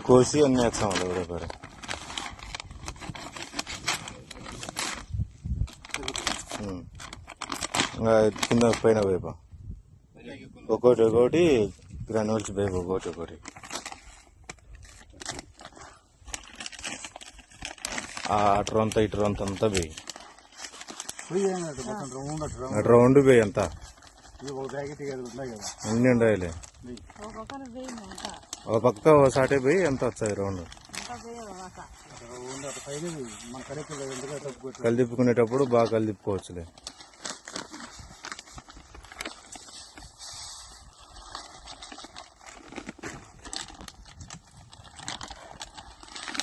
కోసి అన్ని వేస్తాం రేపు ఇంకా కింద పైన వైపు ఒకటి గ్రాన్యూల్స్ వైపు ఒకటి అటు అంతా ఇటు అంతా వేయి రౌండ్ వేయి అంతా అన్ని ఉండాలి ఒక పక్క ఒకసారి పోయి ఎంత వచ్చాయి రౌండ్ కలిదిప్పుకునేటప్పుడు బాగా కలిదిప్పుకోవచ్చులే.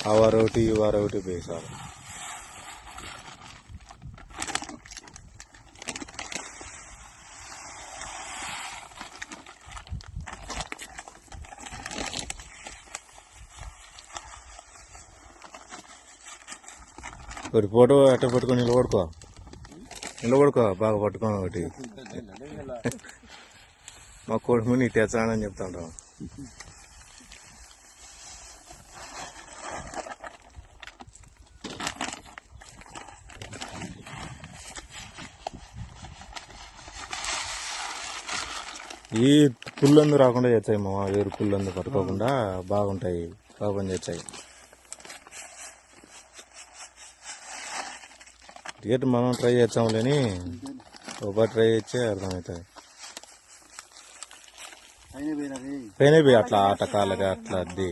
ఆ వారు ఒకటి ఈ వారు ఒకటి పోయి సార్ ఒకటి ఫోటో అట్ట పట్టుకొని నిలబడుకో బాగా పట్టుకోని ఒకటి మా కొడుకు నీ తెచ్చానని చెప్తాంటాం. ఈ పుల్లందు రాకుండా చేస్తాయి మా వేరు పుల్లందు పట్టుకోకుండా బాగుంటాయి, బాగా పని చేస్తాయి. టికెట్ మనం ట్రై చేస్తాంలేని ఒక ట్రై చేస్తే అర్థమవుతుంది. పైన పోయి అట్లా ఆట కాళ్ళగా అట్లా అద్ది